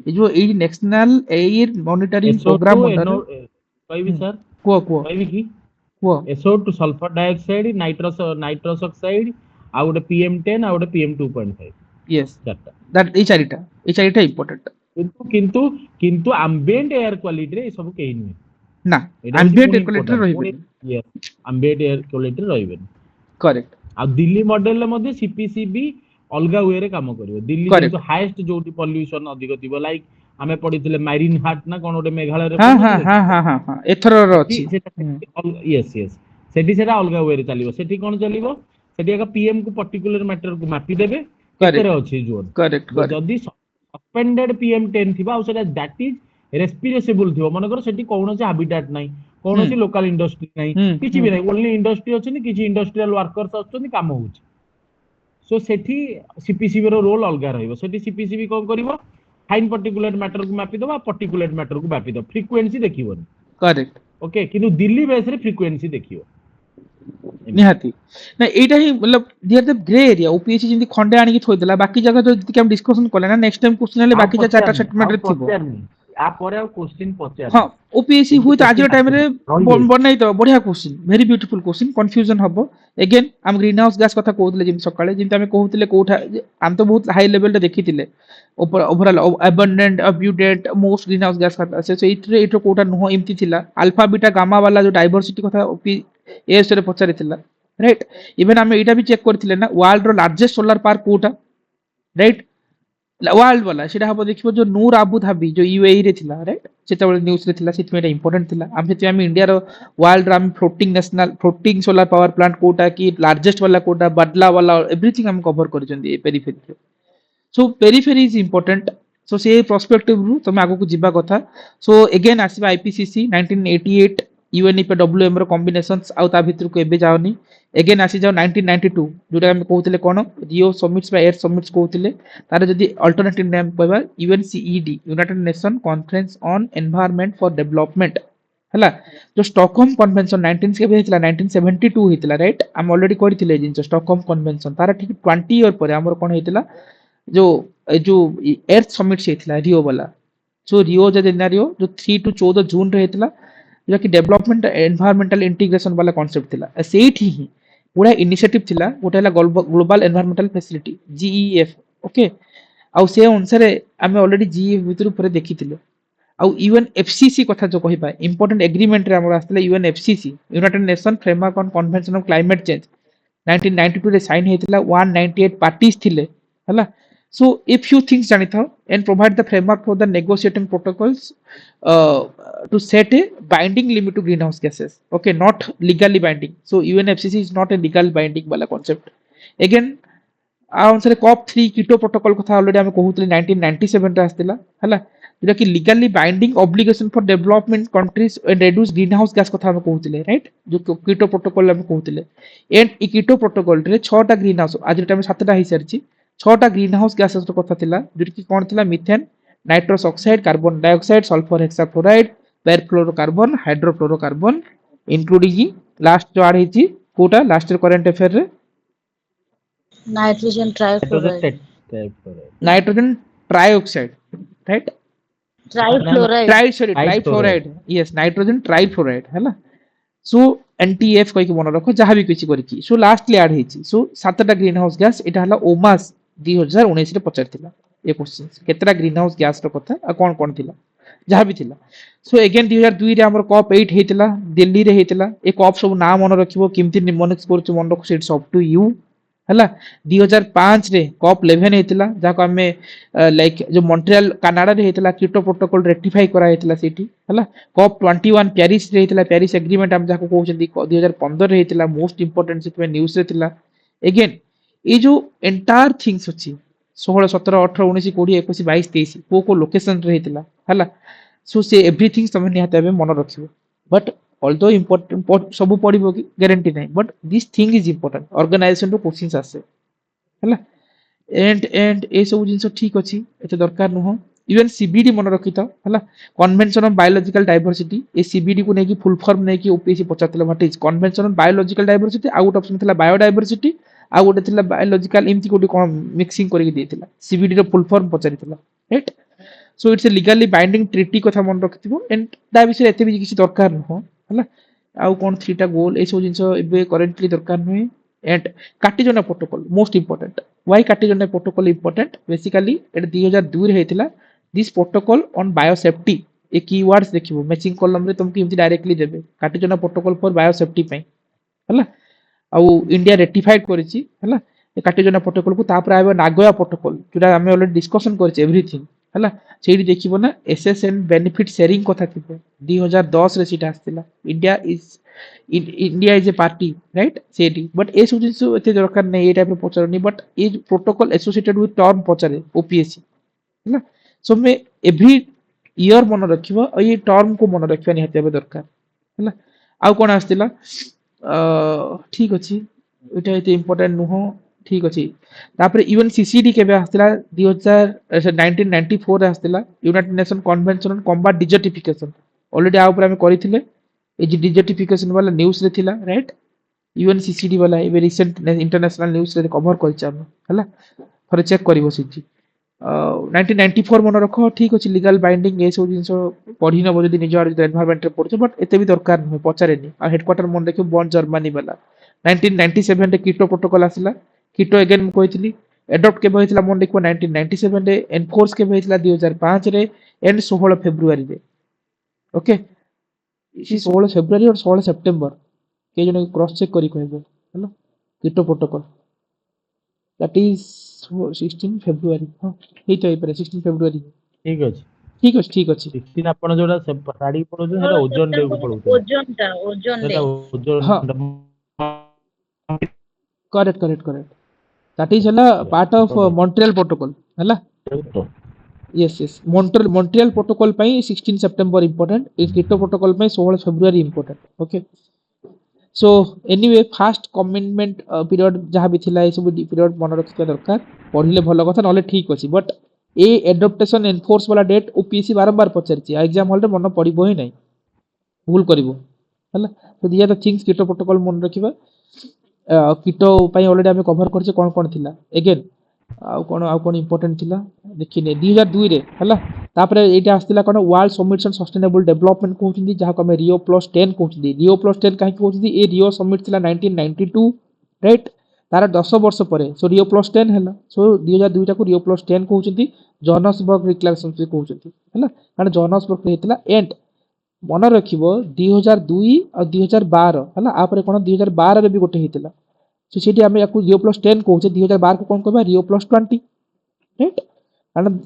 ए जो ए national air monitoring programme under कहबी सर को कहबी की SO2 sulphur dioxide nitrous oxide आ गोटे PM10 आ गोटे PM2.5 यस चारटा दैट ए चारिटा इंपोर्टेंट किंतु किंतु किंतु एम्बिएंट एयर क्वालिटी रे सब केही नुहे ना एम्बिएंट इक्विलिब्रियम रहिबे यस एम्बिएंट एयर क्वालिटी रहिबे करेक्ट आ दिल्ली मॉडल मध्ये सीपीसीबी अलगा वे रे काम करिवो दिल्ली Correct. जो हाईएस्ट जोटी पॉल्यूशन अधिक थिबो लाइक आमे पढिथिले माइरिन हार्ट ना कोन ओटे मेघालय रे हां हां हां हां हां हां एथर रो अछि यस यस सेठी सेटा अलगा वे रे चलिवो सेठी कोन चलिवो सेठी एक पीएम को पर्टिकुलर मैटर को मापी देबे केते रे अछि जोन करेक्ट जदी सस्पेंडेड PM10 थिबा आ सेटा दैट इज रेस्पिरेबल थिबो मन कर सेठी कोनोसी हैबिटेट नाही कोनोसी लोकल इंडस्ट्री नाही किछि भी नाही ओनली इंडस्ट्री अछि किछि इंडस्ट्रियल वर्कर्स अछि काम होउछि सो सेठी सीपीसीबी रो रोल अलगा रहइबो सेठी सीपीसीबी कोन करिवो फाइन पर्टिकुलेट मैटर को मापी दबा पर्टिकुलेट मैटर को मापी दो फ्रीक्वेंसी देखिबोनी करेक्ट ओके किनु दिल्ली बेस रे फ्रीक्वेंसी देखियो निहाती ना एटा ही मतलब दियर द ग्रे एरिया ओपीएससी जिंदी खंडे आनी की थोइ देला बाकी जगह जो कि हम डिस्कशन करले ना नेक्स्ट टाइम क्वेश्चन ले बाकी जा चारटा सेटमेंट रे थिबो आ परे आ क्वेश्चन पचार हां ओपीएससी हुई तो आज टाइम रे बनई तो बढ़िया question very beautiful question confusion हबो अगेन हम ग्रीन हाउस गैस कथा कहउतले जिम सकाळे जिंते हम कहउतले कोठा हम तो बहुत हाई लेवल रे देखितिले overall abundant abundant most greenhouse gas कथा से इतरे इतो कोठा नुह इमती थिला अल्फा बीटा गामा वाला जो डाइवर्सिटी कथा एस रे पचारिथिला राइट इवन हम एटा भी चेक करथिले ना वर्ल्ड रो लार्जेस्ट सोलर पार्क कोठा राइट वर्ल्ड वाला सेटा हम देखिबो जो नूर आबू धाबी जो यूएई रे थिला राइट सेटा वाला न्यूज़ रे थिला सेट में इंपोर्टेंट थिला हम सेति हम इंडिया रो वर्ल्ड रो हम floating solar power plant Kota की लार्जेस्ट वाला कोटा बदला वाला एवरीथिंग हम कवर करजंदी पेरिफेरी रे सो पेरिफेरी इज इंपोर्टेंट सो से पर्सपेक्टिव रु तमे आगो को जिबा कथा सो अगेन आसीबा आईपीसीसी 1988 यूएनईपीडब्ल्यूएम रो कॉम्बिनेशंस आउ ता भितर को एबे जाओनी अगेन आसी जाओ 1992 जोटा हम कहउतले कोन रियो समिट्स बा एयर समिट्स कहउतले तारे जदी अल्टरनेटिव नेम कहबा UNCED united nation conference on environment for development हला जो स्टॉकहोम कन्वेंशन 19 के हेतला 1972 हेतला राइट हम ऑलरेडी करथिले जिंस स्टॉकहोम कन्वेंशन तारा ठीक 20 ईयर पर हमर कोन हेतला जो एर्थ समिट हेतला रियो वाला सो रियो जे जेनारियो जो 3 टू 14 जून रे हेतला जो कि डेवलपमेंट एनवायरमेंटल इंटीग्रेशन वाला कांसेप्ट थिला सेठी ही पूरा इनिशिएटिव थिला गोटेला global environmental facility GEF okay आउ से अनुसार आमे ऑलरेडी जीईएफ भितर ऊपर देखिथिले आउ यूएनएफसीसी कथा जो कहिबा इंपोर्टेंट एग्रीमेंट रे हमर आस्तले UNFCCC united nation framework on convention of climate change 1992 रे साइन हेतिला 198 पार्टीज थिले हला so if you things janitha and provide the framework for the negotiating protocols to set a binding limit to greenhouse gases okay not legally binding so UNFCCC is not a legal binding wala concept again आउनसरे COP 3 Kyoto protocol कथा already हम कहउतले 1997 रे आस्तिला हला जेटा कि legally binding obligation for development countries and reduce greenhouse gas कथा हम कहउतले राइट जो कीटो प्रोटोकॉल हम कहउतले एंड ई कीटो प्रोटोकॉल रे 6 टा ग्रीन हाउस आज टाइम 7 टा ही सरची छटा ग्रीन हाउस गैसेस कथा थिला जोटी कि कोन थिला methane nitrous oxide carbon dioxide sulphur hexachloride perfluorocarbon hydrofluorocarbon including last जो आड हेची कोटा लास्ट करंट अफेयर रे nitrogen trifluoride nitrogen trioxide right trifluoride trifluoride yes nitrogen trifluoride हैला सो एनटीएफ कहि मन रखो जहां भी किछि करिछि सो लास्टली ऐड हेछि सो सातटा ग्रीन हाउस गैस एटा हला ओमास 2019 रे पचारथिला ए क्वेश्चन केतरा ग्रीन हाउस गैस रो कथा आ कोन कोन थिला जहां भी थिला सो अगेन 2002 रे हमर कॉप 8 हेतिला दिल्ली रे हेतिला ए कॉप सब नाम मन रखिबो किमति निमोनिक्स करछु मन रखो इट्स अप टू यू हैला 2005 रे कॉप 11 हेतिला जाको हमें लाइक जो मॉन्ट्रियल कनाडा रे हेतिला कीटो प्रोटोकॉल रेक्टिफाई करा हेतिला सिटी हैला कॉप 21 पेरिस रे हेतिला पेरिस एग्रीमेंट हम जाको कहउछंदी 2015 रे हेतिला मोस्ट इंपोर्टेंट सिट में न्यूज़ रे थिला अगेन ए जो एंटायर थिंग्स अछि 16 17 18 19 20 21 22 23 को लोकेशन रे हेतिला हैला सो से एवरीथिंग तमे निहाते एबे मन रखिबो बट although important सब पड़िबो कि गारंटी नहीं but this thing is important organisation रो क्वेश्चंस आसे हैला एंड ए सब जिंस ठीक अछि एते दरकार नुह इवन सीबीडी मन रखिता हैला कन्वेंशन ऑन बायोलॉजिकल डाइवर्सिटी ए सीबीडी को नै कि फुल फॉर्म नै कि ओपीएससी पचातले what is convention on biological diversity out option थिला बायोडाइवर्सिटी आ गोटे थिला बायोलॉजिकल इमति कोडी कोन मिक्सिंग करके देथिला सीबीडी रो फुल फॉर्म पचारिथिला right so it's a legally binding treaty कथा मन रखिथिबो एंड दा विषय एते भी किछि दरकार नुह हैला आउ कोन थ्रीटा गोल ए सब जिंस एबे करेंटली दरकार नुहे and Cartagena protocol most important why Cartagena protocol important basically at 2002 रे हेतिला दिस प्रोटोकॉल ऑन बायोसेफ्टी ए कीवर्ड्स देखिबो मैचिंग कॉलम रे तुमके इमति डायरेक्टली देबे काटिजोना प्रोटोकॉल फॉर बायोसेफ्टी पई हैला आउ इंडिया रेटिफाइड करिछि हैला ए काटिजोना प्रोटोकॉल को तापर आबे नागोया प्रोटोकॉल जोटा हमें ऑलरेडी डिस्कशन करछि एवरीथिंग हैला सेठी देखिबो ना एसएसएन बेनिफिट शेयरिंग कथा थिबो 2010 रे सीटा आस्तिला India is a party right सेठी बट ए सब जिंस एते दरकार नै ए टाइप रो पचरनी बट ए प्रोटोकॉल एसोसिएटेड विथ टर्म पचरे ओपीएससी हैला सो में एवरी ईयर मन रखिबो आ ये टर्म को मन रखिबा नि हते दरकार हैला आउ कोन आस्तिला ठीक अछि एटा एते इंपोर्टेंट नुहो ठीक अछि तापर इवन सीसीडी केबे आस्तिला 1994 रे आस्तिला united nation convention on combat desertification already आ ऊपर हम करिथिले ए जे डिजर्टिफिकेशन वाला न्यूज़ रे थिला राइट यूएनसीसीडी वाला ए रिसेंट इंटरनेशनल न्यूज़ रे कवर करछ हम हला थोड़े चेक करिवो सिटी 1994 मन रखो ठीक अछि लीगल बाइंडिंग ए सब जिंस पढी न जदी निज एनवायरनमेंट रे पड़छ बट एते भी दरकार न पचारेनी आ हेडक्वार्टर मन देखियो बॉन जर्मनी वाला 1997 रे कीटो प्रोटोकॉल आसिला कीटो अगेन म कहितली एडॉप्ट के होइतला मन देखो 1997 रे एनफोर्स के होइतला 2005 रे एंड 16 फरवरी रे ओके इसी 16 फरवरी और 16 सितंबर के जने क्रॉस चेक करी कहबो हेलो कीटो प्रोटोकॉल दैट इज 16 फरवरी हां हे तो पर 16 फरवरी ठीक अछि ठीक अछि 16 आपण जोडा साड़ी पड़ो जो हेरा ओजोन डे को पड़ो ओजोन डे ओजोन हाँ करेक्ट दैट इज हला पार्ट ऑफ मॉन्ट्रियल प्रोटोकॉल हला यस मॉन्ट्रियल प्रोटोकॉल पई 16 सितंबर इंपोर्टेंट इस कीटो प्रोटोकॉल पई 16 फरवरी important okay so anyway first commitment period जहां भी थिला ए सब पीरियड मन रखिया दरकार पढिले भलो कथा नले ठीक अछि बट ए एडॉप्टेशन एनफोर्स वाला डेट ओपीएससी बारंबार पचरछि एग्जाम हॉल रे मन पडिबो ही नै भूल करिवो हला तो दिया द थिंग्स कीटो प्रोटोकॉल मन रखिबा कीटो पई ऑलरेडी हम कवर करछे कोन थिला अगेन आउ कोन इंपोर्टेंट थिला देखिने 2002 रे हला तापरे एटा आस्तिला कोन world summit on sustainable development कहउछिंदी जहा को हम रियो प्लस 10 कहउछिंदी रियो प्लस 10 काहे कहउछिंदी ए रियो समिट थिला 1992 राइट तार 10 वर्ष परे सो रियो प्लस 10 हला सो 2002 टा को रियो प्लस 10 कहउछिंदी जोहान्सबर्ग डिक्लेरेशन से कहउछिंदी हला कारण जोहान्सबर्ग हेतला एंड मन रखिबो 2002 और 2012 हला आपरे कोन 2012 रे भी गोटे हेतला सो सेठी हम याकू रियो प्लस 10 कहउछे 2012 को कोन कहबा रियो प्लस 20 राइट कारण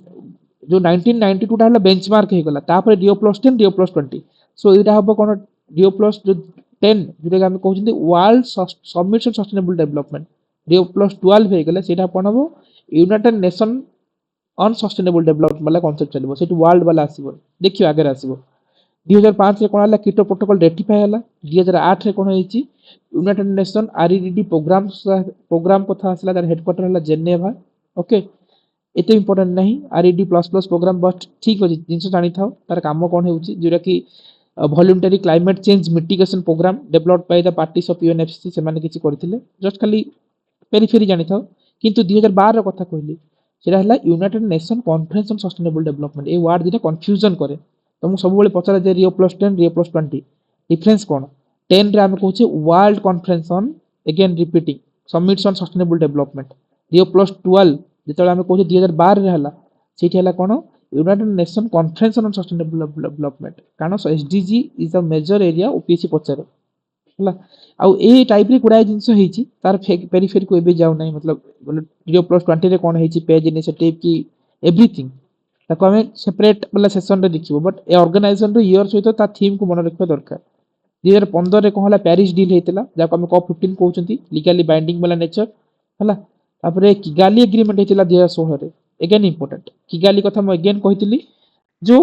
जो 1992 टा हला बेंचमार्क हे गला तापर रियो प्लस 10 रियो प्लस 20 सो एटा हबो कोन रियो प्लस जो 10 जोटा हम कहउछिंदी world summit on sustainable development Rio plus 12 हे गला सेटा कोन हबो united nation on sustainable development वाला कांसेप्ट चलबो सेठी वर्ल्ड वाला आसीबो देखियो आगे आसीबो 2005 रे कोन हला कीटो प्रोटोकॉल रेटिफाई हला 2008 रे कोन हेची यूनाइटेड नेशन आरईडीडी प्रोग्राम कथा आसला तार हेडक्वार्टर हला जेनेवा ओके एते इंपोर्टेंट नहीं RED plus plus programme but ठीक अछि जिंस जानि थाओ तार काम कोन हेउची जोरा कि voluntary climate change mitigation programme developed by the parties of UNFC से माने किछि करथिले जस्ट खाली पेरिफेरी जानि थाओ किंतु 2012 रो कथा कहली सेटा हला यूनाइटेड नेशन कॉन्फ्रेंस ऑन सस्टेनेबल डेवलपमेंट ए वर्ड दिटा कंफ्यूजन करे तो मु सब बेले पचरा जे Rio plus 10 Rio plus 20 difference कोन 10 रे हम कहूचे world conference on again repeating summits on sustainable development Rio plus 12 जेतले हम कहूचे 2012 रे हला सेठी हला कोन united nation conference on sustainable development कारण SDG is a major area OPC पचरे हला आउ ए टाइप रे कुडा जिंस हेची तार पेरिफेरी को एबे जाउ नै मतलब रियो प्लस 20 रे कोन हेची पेज इनिशिएटिव की एवरीथिंग ताको हमें सेपरेट वाला सेशन रे देखिबो बट ए ऑर्गेनाइजेशन रो ईयर सहित ता थीम को मन रखबा दरकार 2015 रे कहला पेरिस डील हेतला जाको हम कॉप 15 कहउचंती लीगली बाइंडिंग वाला नेचर हला तापरे किगाली एग्रीमेंट हेतला 2016 रे अगेन इंपोर्टेंट किगाली कथा म अगेन कहितली जो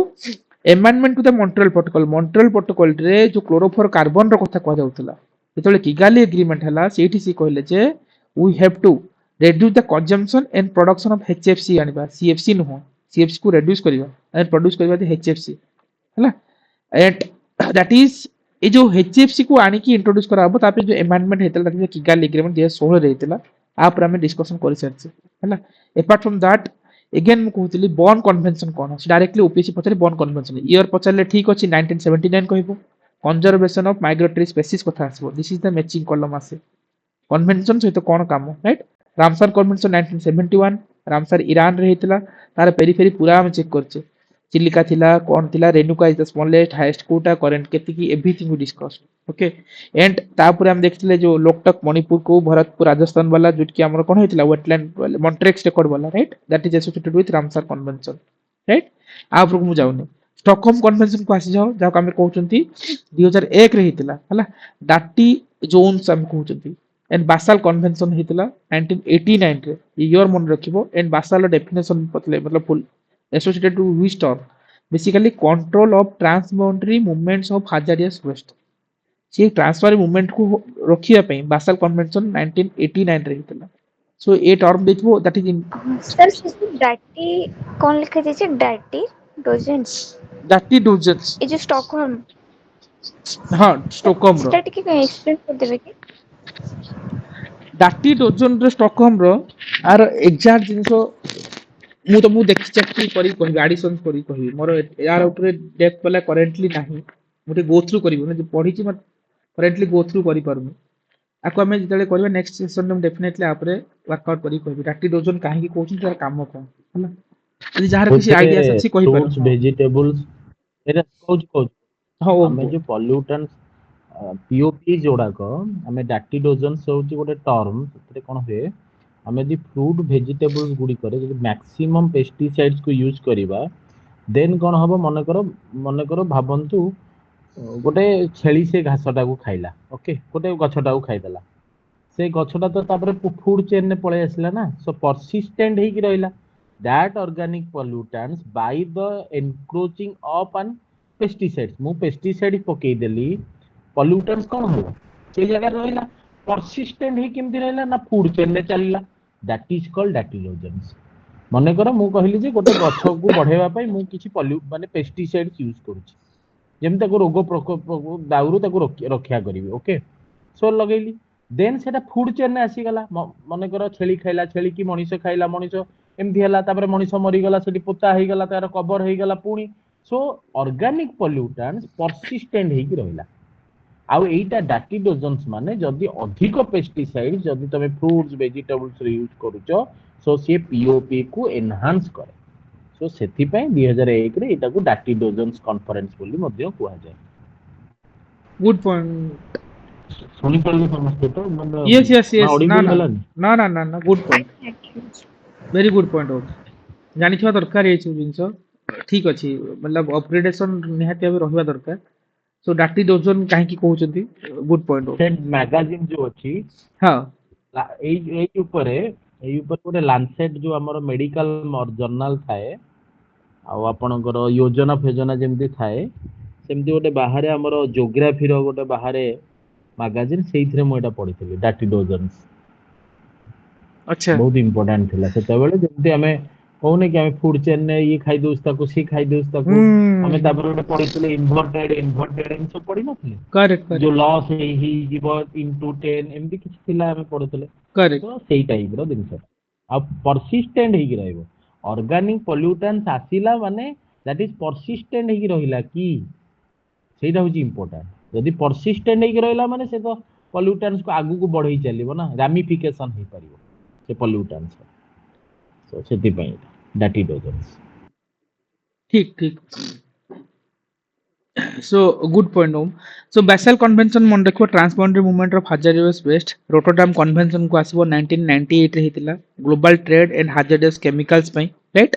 amendment to the Montreal protocol रे जो क्लोरोफ्लोर कार्बन रो कथा कह जाउतला जेतले किगाली एग्रीमेंट हला सेठी सी कहले जे we have to reduce the consumption and production of HFC आनिबा CFC नुहो CFC को reduce करिबा and produce करिबा the HFC हला and that is ए जो HFC को आनी की इंट्रोड्यूस करा हबो तापे जो अमेंडमेंट हेतला दैट किगाली एग्रीमेंट 2016 रे हेतला आ पर हम डिस्कशन करि सरछे हला अपार्ट फ्रॉम दैट अगेन मु कहउतली बॉर्न कन्वेंशन कोन अछि डायरेक्टली ओपीसी पछरे बॉर्न कन्वेंशन ईयर पछरले ठीक अछि 1979 कहबो कंजर्वेशन ऑफ माइग्रेटरी स्पीशीज कथा आसबो this is the matching column आसे कन्वेंशन सहित कोन काम right Ramsar convention 1971 Ramsar Iran रे हेतला तार पेरिफेरी पूरा हम चेक करछे चिलिका थिला कोन थिला Renuka is the smallest highest quota current केति की everything we discuss okay and तापुरे हम देखथिले जो लोकटक मणिपुर को भरतपुर राजस्थान वाला जोट की हमर कोन हेतला वेटलैंड मॉन्ट्रेक्स रेकॉर्ड वाला right that is associated with Ramsar convention right आ पर मु जाउनी स्टॉकहोम कन्वेंशन को आसी जाओ जाको हम कहउचंती 2001 रे हेतला हला डाटी जोन्स हम कहउचंती एंड बासाल कन्वेंशन हेतला 1989 रे ईयर मन रखिबो एंड बासाल डेफिनेशन पतले मतलब full associated to which term basically control of transboundary movements of hazardous waste से ट्रांसफर मूवमेंट को रोकिया पे बासाल कन्वेंशन 1989 रे हेतला सो ए टर्म देखबो दैट इज इन सर से डाटी कौन लिखा जाय डाटी डोजेंस डाटी डोजेंस ए जो स्टॉकहोम हां स्टॉकहोम रो डाटी के एक्सप्लेन कर देबे की डाटी डोजन रो स्टॉकहोम रो आर एग्जैक्ट जिंसो मु तो मु देखि चेक करी कहि एडिशन करी कहि मोर यार ऊपर डेप्थ वाला करेंटली नाही मुटे गो थ्रू करिवो ने जे पढी छी मत करेंटली गो थ्रू करि परमु आको हमें जतले करबे नेक्स्ट सेशन में डेफिनेटली आपरे वर्कआउट करी कहबी डाटी डोजन काहे की कोचिन तार काम कोन हला यदि जहार किसी आईडियास अछि कहि पर फ्रूट्स वेजिटेबल्स एरा कोच हां हमें जो पॉल्यूटेंट्स पीओपी जोड़ा को हमें डाटी डोजन होची गोटे टर्म तते कोन होए हमें दी फ्रूट वेजिटेबल्स गुडी करे जो मैक्सिमम पेस्टिसाइड्स को यूज करिबा देन कोन हबो मने करो भाबंतु गोटे छेली से घासटा को खाइला ओके गोटे गछटा को खाइदला से गछटा तो तापर फूड चेन ने पळे आसला ना सो परसिस्टेंट हे की रहिला that organic pollutants by the encroaching of an pesticides मु पेस्टिसाइड पके देली पॉल्यूटेंट्स कोन हो से जगह रहिला परसिस्टेंट हे केमति रहिला ना फूड चेन ने चलिला दैट इज कॉल्ड डाटिलोजेंस मने करो मु कहली जे गोटे गछ को बढ़ेवा पई मु किछि पॉल्यूट माने पेस्टिसाइड्स यूज करूची जेम ताको रोग प्रकोप दाउरु ताको रक्षा करिवि ओके सो लगैली देन सेटा फूड चेन ने आसी गला मने करो छेली खाइला छेली की मनिष खाइला मनिष एमथि हला तापर मनिष मरि गला सेठी पोता हे गला तार कवर हे गला पुणी सो ऑर्गेनिक पॉल्यूटेंट्स परसिस्टेंट हे की रहिला आउ एटा डाटिडोजेंस माने जदी अधिक पेस्टिसाइड जदी तमे फ्रूट्स वेजिटेबल्स रे यूज करूचो सो से पीओपी को एनहांस करे सो सेथि पय 2001 रे एटा को डाटिडोजेंस कॉन्फ्रेंस बोली मध्ये कुआ जाय गुड पॉइंट सुनी पड़ले समझते तो मतलब यस यस यस ना ना ना ना ना ना good point very good point हो जानि छवा दरकार ए जिंस ठीक अछि मतलब अपग्रेडेशन निहाती अब रहबा दरकार सो डाटी डोजन काहे की कहउचंती गुड पॉइंट हो मैगजीन जो अछि हां एई ऊपर गोटे लांसेट जो हमर मेडिकल जर्नल थाए आ आपनकर योजना फेजना जेमती थाए सेमती गोटे बाहरे हमर ज्योग्राफी रो गोटे बाहरे मैगजीन सेइथरे मु एटा पढिथिली डाटिडोजेंस अच्छा बहुत इंपोर्टेंट थिला सेतेबेले जेमति हमें कहूने कि हमें फूड चेन ने ये खाई दोस्त ताको सी खाई दोस्त ताको हमें तापर गोटे पढितले इन्वर्टेड इन सब पढि नथिले करेक्ट जो करेक्ट लॉस ही जीव इनटू 10 एमती किछ थिला हमें पढुतले करेक्ट तो सेई टाइप रो जिनिस आ परसिस्टेंट ही रहइबो ऑर्गेनिक पोल्यूटेंट्स आसिला माने दैट इज परसिस्टेंट ही रहिला कि सेटा होची इंपोर्टेंट यदि परसिस्टेंट ही रहिला माने से तो पोल्यूटेंट्स को आगु को बढ़ई चलिबो ना रामिफिकेशन ही परिबो से पोल्यूटेंट्स सो सेति पई डाटी डोजेंस ठीक ठीक सो गुड पॉइंट ओम सो बेसल कन्वेंशन मन रखो transboundary movement of hazardous waste Rotterdam convention को आसीबो 1998 रे हितला global trade and hazardous chemicals पई राइट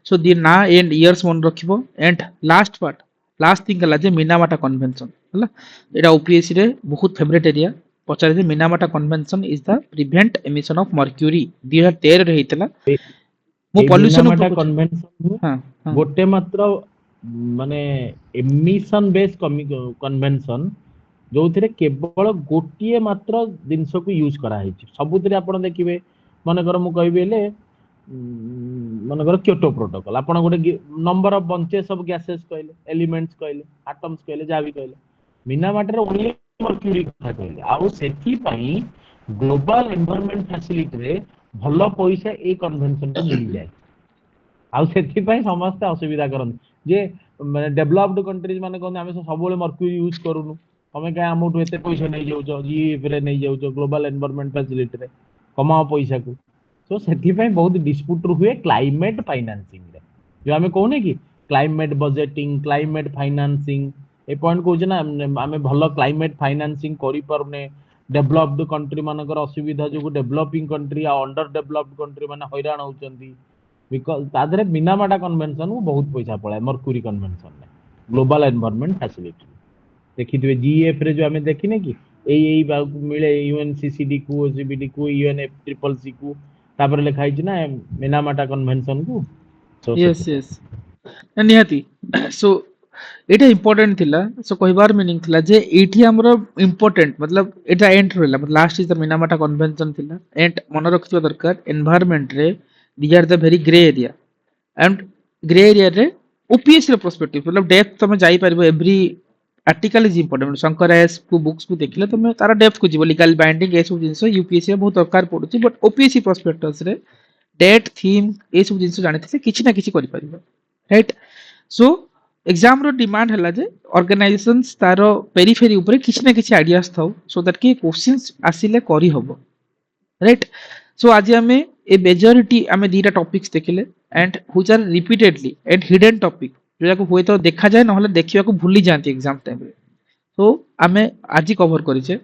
सो दी ना एंड इयर्स मन रखिबो एंड लास्ट थिंग हला जे मिनामाटा कन्वेंशन हला एटा ओपीएससी रे बहुत फेवरेट एरिया पचारे जे Minamata convention is the prevent emission of mercury 2013 रे हितला मो पॉल्यूशन मिनामाटा ऊपर कन्वेंशन हां हां गोटे मात्र माने एमिशन बेस कन्वेंशन जो थिरे केवल गोटिए मात्र जिनस को यूज करा है सबुथिरे आपण देखिबे माने कर मु कहबे ले माने कर क्योटो प्रोटोकॉल आपण गोटे number of bunches of gases कहले एलिमेंट्स कहले एटम्स कहले जा भी कहले मिनामाटर ओनली मर्क्यूरी कथा कहले आ सेथि पई ग्लोबल एनवायरनमेंट फैसिलिटी रे भलो पैसा ए कन्वेंशन को मिल जाए आ सेथि पई समस्त असुविधा करन जे माने डेवलप्ड कंट्रीज माने कोन हमें सब मर्क्यूरी यूज करूनु हमें क्या अमाउंट एते पैसा नहीं जाउछो जीएफ रे नहीं जाउछो ग्लोबल एनवायरनमेंट फैसिलिटी रे कमाओ पैसा को तो सेथि पई बहुत डिस्प्यूट हुए क्लाइमेट फाइनेंसिंग रे जो हमें कहने कि क्लाइमेट बजेटिंग क्लाइमेट फाइनेंसिंग ए पॉइंट कहू ना हमें भलो क्लाइमेट फाइनेंसिंग करि परने डेवलप्ड कंट्री मानकर असुविधा जो डेवलपिंग कंट्री आ अंडर डेवलप्ड कंट्री माने हैरान होचंदी बिकॉज तादरे मिनामाटा कन्वेंशन को बहुत पैसा पड़ाए मर्क्यूरी कन्वेंशन में ग्लोबल एनवायरनमेंट फैसिलिटी देखिए जीएफ रे जो हमें देखिने कि एई मिले यूएनसीसीडी को ओसीबीडी को यूएनएफसीसीसी को तापर लिखा है ना मिनामाटा कन्वेंशन को सो यस यस निहाती सो एटा इंपोर्टेंट थिला सो कहबार मीनिंग थिला जे एठी हमरो इंपोर्टेंट मतलब एटा एंड रहला मतलब last is the Minamata convention थिला एंड मन रखियो दरकार एनवायरनमेंट रे these are the very grey area and grey area रे ओपीएस रे पर्सपेक्टिव मतलब डेप्थ तमे जाई परबो every article is important Shankar एस को बुक्स को देखले तमे तारा डेप्थ को जीवो लीगल बाइंडिंग ए सब जिंस यूपीएससी रे बहुत दरकार पडुची बट ओपीएससी पर्सपेक्टिव्स रे डेट थीम ए सब जिंस जानिथिले किछि ना किछि करि परिबो राइट सो एग्जाम रो डिमांड हला जे ऑर्गेनाइजेशंस तारो पेरिफेरी ऊपर किछि ना किछि आइडियाज थाउ सो दैट कि क्वेश्चंस आसिले करि हबो राइट सो आज हमें ए मेजॉरिटी हमें दीटा टॉपिक्स देखिले and which are repeatedly and hidden topic जो जाको हुए तो देखा जाए नहले देखिया को भूली जांती एग्जाम टाइम रे तो हमें आज कवर करिचे